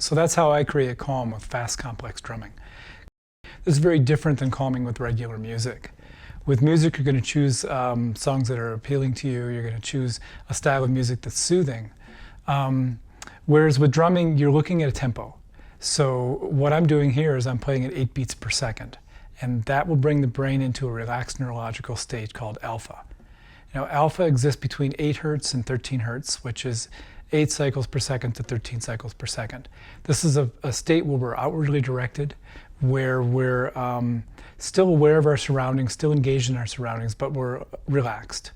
So that's how I create calm with fast, complex drumming. This is very different than calming with regular music. With music, you're going to choose songs that are appealing to you. You're going to choose a style of music that's soothing. Whereas with drumming, you're looking at a tempo. So what I'm doing here is I'm playing at 8 beats per second. And that will bring the brain into a relaxed neurological state called alpha. Now, alpha exists between 8 hertz and 13 hertz, which is 8 cycles per second to 13 cycles per second. This is a state where we're outwardly directed, where we're still aware of our surroundings, still engaged in our surroundings, but we're relaxed.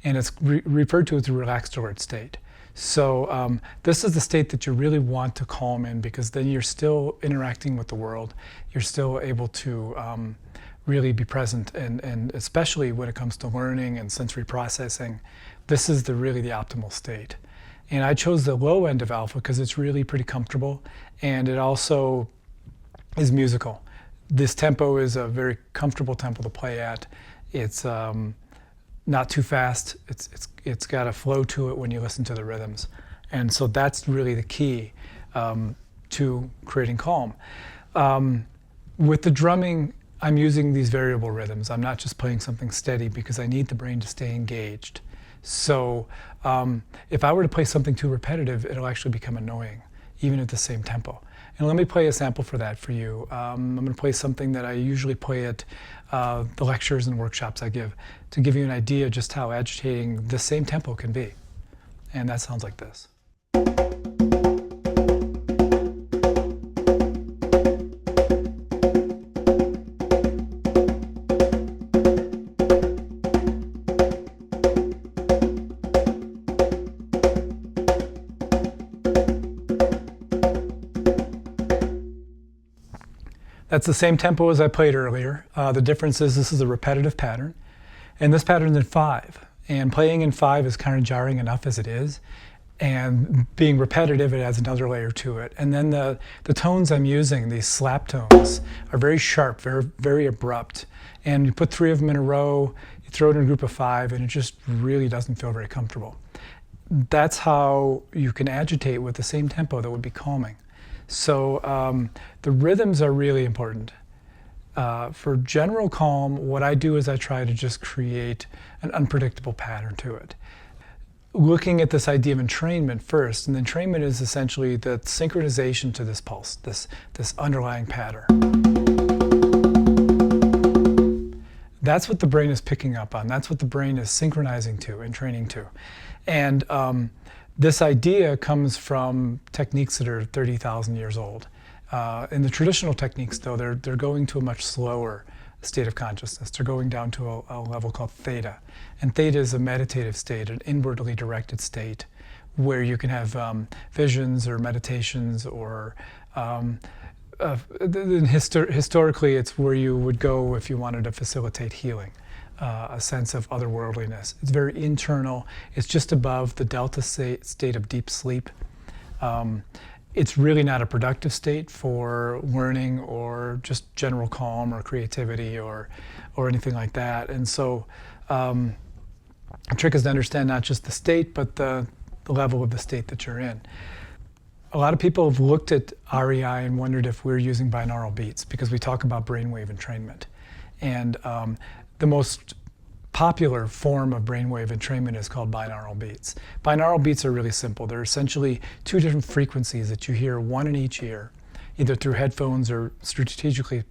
And it's referred to as a relaxed alert state. So this is the state that you really want to calm in, because then you're still interacting with the world. You're still able to really be present, and especially when it comes to learning and sensory processing, this is really the optimal state. And I chose the low end of alpha because it's really pretty comfortable, and it also is musical. This tempo is a very comfortable tempo to play at. It's not too fast. It's got a flow to it when you listen to the rhythms. And so that's really the key to creating calm. With the drumming, I'm using these variable rhythms. I'm not just playing something steady because I need the brain to stay engaged. So if I were to play something too repetitive, it'll actually become annoying, even at the same tempo. And let me play a sample for that for you. I'm going to play something that I usually play at the lectures and workshops I give, to give you an idea just how agitating the same tempo can be. And that sounds like this. That's the same tempo as I played earlier. The difference is this is a repetitive pattern, and this pattern is in 5. And playing in 5 is kind of jarring enough as it is, and being repetitive, it adds another layer to it. And then the tones I'm using, these slap tones, are very sharp, very abrupt. And you put 3 of them in a row, you throw it in a group of 5, and it just really doesn't feel very comfortable. That's how you can agitate with the same tempo that would be calming. So the rhythms are really important. For general calm, what I do is I try to just create an unpredictable pattern to it. Looking at this idea of entrainment first, and entrainment is essentially the synchronization to this pulse, this underlying pattern. That's what the brain is picking up on. That's what the brain is synchronizing to and training to. And this idea comes from techniques that are 30,000 years old. In the traditional techniques, though, they're going to a much slower state of consciousness. They're going down to a level called theta. And theta is a meditative state, an inwardly directed state, where you can have visions or meditations, or historically it's where you would go if you wanted to facilitate healing. A sense of otherworldliness. It's very internal. It's just above the delta state of deep sleep. It's really not a productive state for learning or just general calm or creativity or anything like that. And so the trick is to understand not just the state, but the level of the state that you're in. A lot of people have looked at REI and wondered if we're using binaural beats, because we talk about brainwave entrainment. And the most popular form of brainwave entrainment is called binaural beats. Binaural beats are really simple. They're essentially 2 different frequencies that you hear, one in each ear, either through headphones or strategically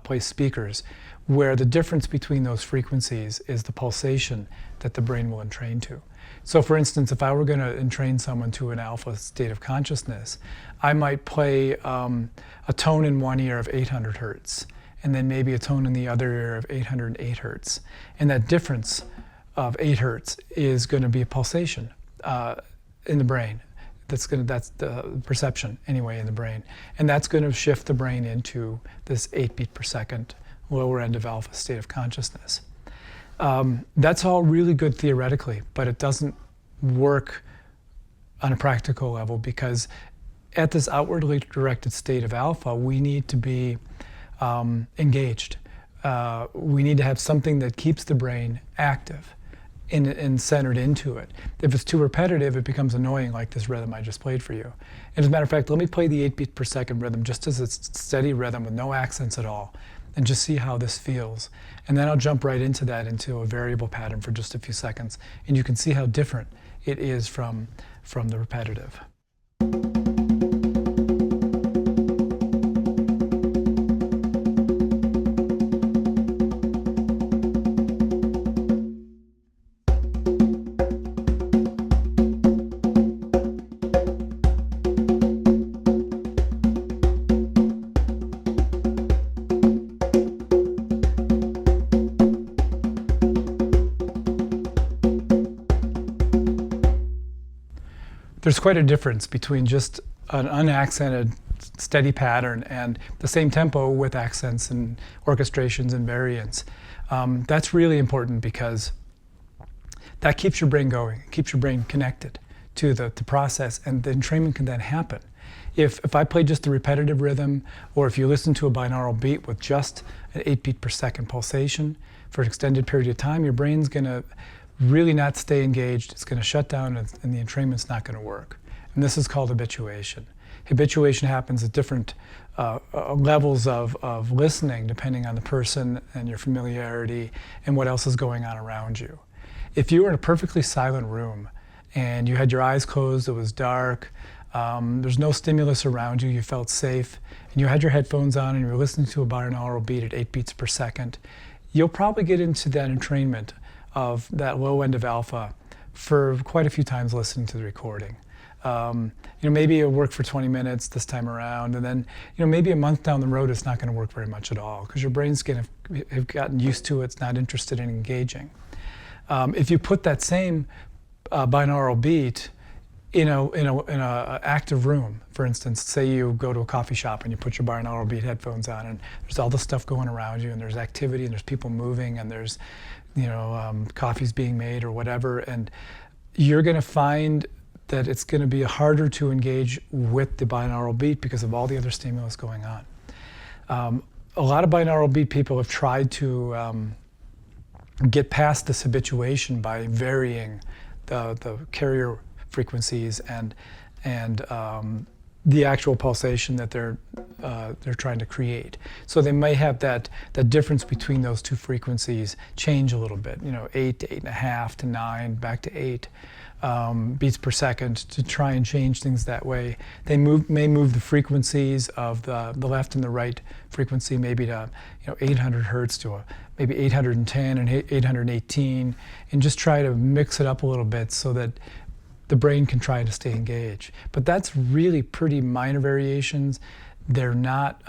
placed speakers, where the difference between those frequencies is the pulsation that the brain will entrain to. So for instance, if I were going to entrain someone to an alpha state of consciousness, I might play a tone in one ear of 800 hertz, and then maybe a tone in the other ear of 808 hertz. And that difference of 8 hertz is going to be a pulsation in the brain. That's the perception, anyway, in the brain. And that's going to shift the brain into this 8 beat per second, lower end of alpha state of consciousness. That's all really good theoretically, but it doesn't work on a practical level, because at this outwardly directed state of alpha, we need to be engaged. We need to have something that keeps the brain active. and centered into it. If it's too repetitive, it becomes annoying, like this rhythm I just played for you. And as a matter of fact, let me play the 8 beats per second rhythm just as a steady rhythm with no accents at all, and just see how this feels. And then I'll jump right into that, into a variable pattern for just a few seconds, and you can see how different it is from the repetitive. There's quite a difference between just an unaccented steady pattern and the same tempo with accents and orchestrations and variants. That's really important because that keeps your brain going, it keeps your brain connected to the process, and the entrainment can then happen. If I play just a repetitive rhythm, or if you listen to a binaural beat with just an 8 beat per second pulsation for an extended period of time, your brain's gonna really not stay engaged. It's going to shut down, and the entrainment's not going to work. And this is called habituation. Habituation happens at different levels of listening, depending on the person and your familiarity and what else is going on around you. If you were in a perfectly silent room and you had your eyes closed, it was dark, there's no stimulus around you, you felt safe, and you had your headphones on and you were listening to a binaural beat at 8 beats per second, you'll probably get into that entrainment of that low end of alpha for quite a few times listening to the recording. Maybe it'll work for 20 minutes this time around, and then maybe a month down the road it's not going to work very much at all because your brain's going to have gotten used to it, it's not interested in engaging. If you put that same binaural beat in a active room, for instance, say you go to a coffee shop and you put your binaural beat headphones on, and there's all this stuff going around you, and there's activity, and there's people moving, and there's coffee's being made or whatever, and you're going to find that it's going to be harder to engage with the binaural beat because of all the other stimulus going on. A lot of binaural beat people have tried to get past this habituation by varying the carrier frequencies and the actual pulsation that they're trying to create. So they may have that difference between those two frequencies change a little bit, 8 to 8.5 to 9, back to 8 beats per second, to try and change things that way. They may move the frequencies of the left and the right frequency, maybe to 800 hertz to maybe 810 and 818, and just try to mix it up a little bit so that the brain can try to stay engaged. But that's really pretty minor variations. They're not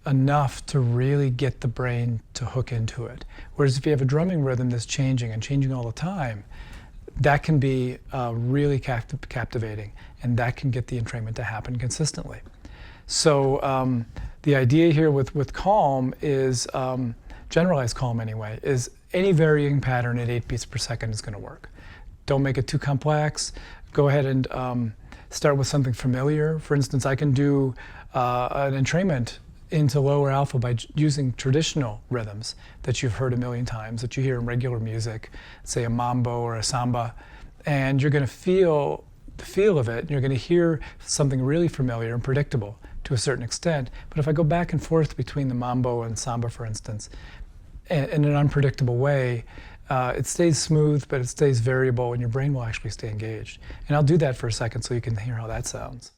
enough to really get the brain to hook into it. Whereas if you have a drumming rhythm that's changing and changing all the time, that can be really captivating, and that can get the entrainment to happen consistently. So the idea here with calm is, generalized calm anyway, is any varying pattern at 8 beats per second is going to work. Don't make it too complex. Go ahead and start with something familiar. For instance, I can do an entrainment into lower alpha by using traditional rhythms that you've heard a million times, that you hear in regular music, say a mambo or a samba, and you're going to feel the feel of it, and you're going to hear something really familiar and predictable to a certain extent. But if I go back and forth between the mambo and samba, for instance, in an unpredictable way, it stays smooth, but it stays variable, and your brain will actually stay engaged. And I'll do that for a second so you can hear how that sounds.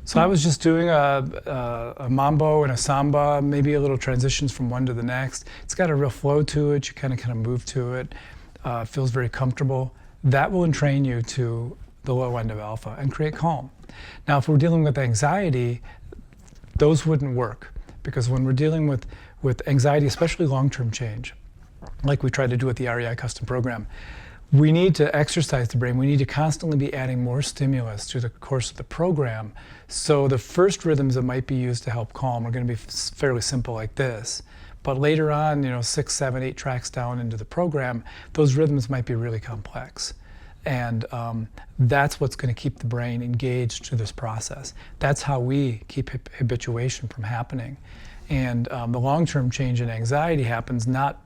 So I was just doing a mambo and a samba, maybe a little transitions from one to the next. It's got a real flow to it. You kind of move to it. It feels very comfortable. That will entrain you to the low end of alpha and create calm. Now, if we're dealing with anxiety, those wouldn't work, because when we're dealing with anxiety, especially long-term change, like we try to do with the REI custom program. We need to exercise the brain. We need to constantly be adding more stimulus through the course of the program. So the first rhythms that might be used to help calm are going to be fairly simple like this. But later on, 6, 7, 8 tracks down into the program, those rhythms might be really complex. And that's what's going to keep the brain engaged to this process. That's how we keep habituation from happening. And the long-term change in anxiety happens not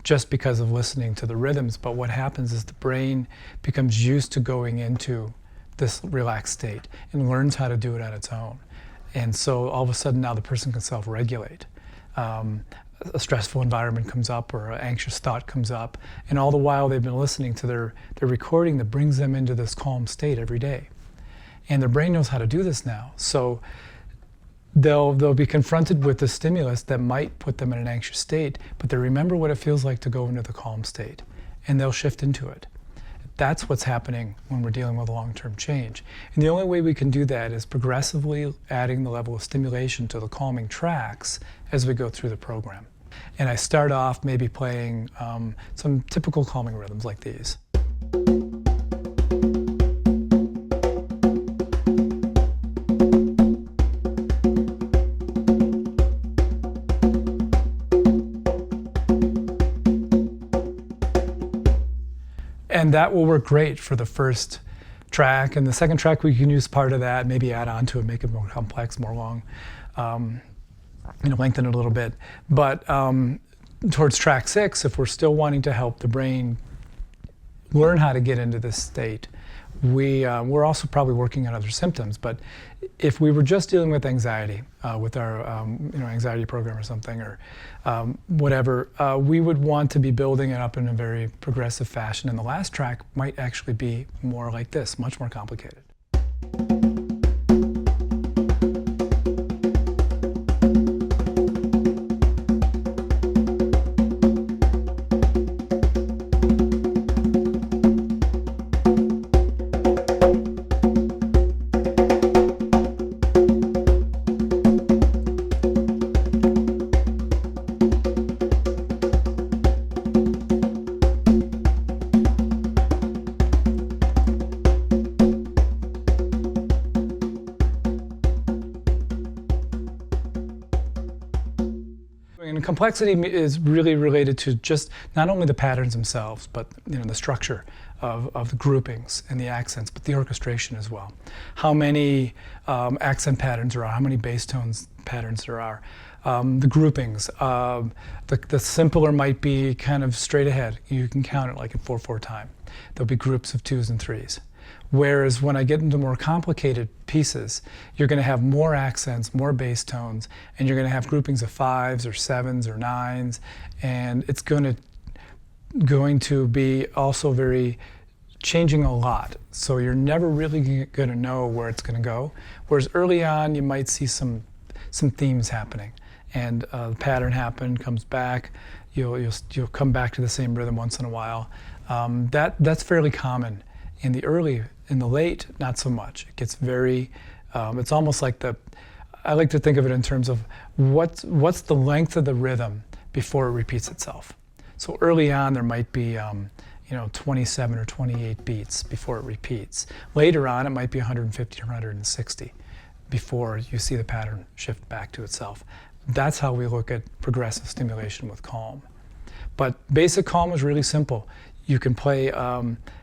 just because of listening to the rhythms, but what happens is the brain becomes used to going into this relaxed state and learns how to do it on its own. And so all of a sudden now the person can self-regulate. A stressful environment comes up or an anxious thought comes up, and all the while they've been listening to their recording that brings them into this calm state every day. And their brain knows how to do this now. So they'll be confronted with the stimulus that might put them in an anxious state, but they remember what it feels like to go into the calm state, and they'll shift into it. That's what's happening when we're dealing with long-term change. And the only way we can do that is progressively adding the level of stimulation to the calming tracks as we go through the program. And I start off maybe playing some typical calming rhythms like these. And that will work great for the first track. And the second track, we can use part of that, maybe add on to it, make it more complex, more long, lengthen it a little bit. But towards track 6, if we're still wanting to help the brain learn how to get into this state, we're also probably working on other symptoms. But if we were just dealing with anxiety, with our anxiety program or something, or whatever, we would want to be building it up in a very progressive fashion. And the last track might actually be more like this, much more complicated. And complexity is really related to just not only the patterns themselves, but the structure of the groupings and the accents, but the orchestration as well. How many accent patterns there are, how many bass tones patterns there are, the groupings. The simpler might be kind of straight ahead. You can count it like in 4/4 time. There'll be groups of 2s and 3s. Whereas when I get into more complicated pieces, you're going to have more accents, more bass tones, and you're going to have groupings of 5s or 7s or 9s, and it's going to be also very changing a lot. So you're never really going to know where it's going to go. Whereas early on, you might see some themes happening, and the pattern comes back. You'll come back to the same rhythm once in a while. That's fairly common. In the late, not so much. It gets very, it's almost like I like to think of it in terms of what's the length of the rhythm before it repeats itself. So early on, there might be, 27 or 28 beats before it repeats. Later on, it might be 150 or 160 before you see the pattern shift back to itself. That's how we look at progressive stimulation with calm. But basic calm is really simple. You can play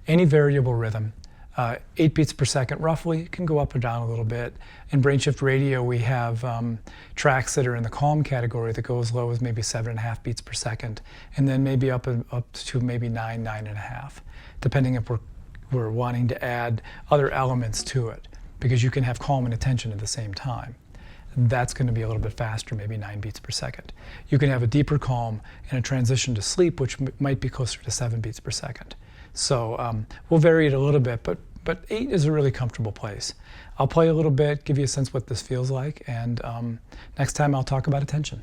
any variable rhythm, 8 beats per second roughly. It can go up or down a little bit. In BrainShift Radio, we have tracks that are in the calm category that go as low as maybe 7.5 beats per second, and then maybe up to maybe 9.5, depending if we're wanting to add other elements to it, because you can have calm and attention at the same time. That's going to be a little bit faster, maybe 9 beats per second. You can have a deeper calm and a transition to sleep, which might be closer to 7 beats per second. So we'll vary it a little bit, but 8 is a really comfortable place. I'll play a little bit, give you a sense what this feels like, and next time I'll talk about attention.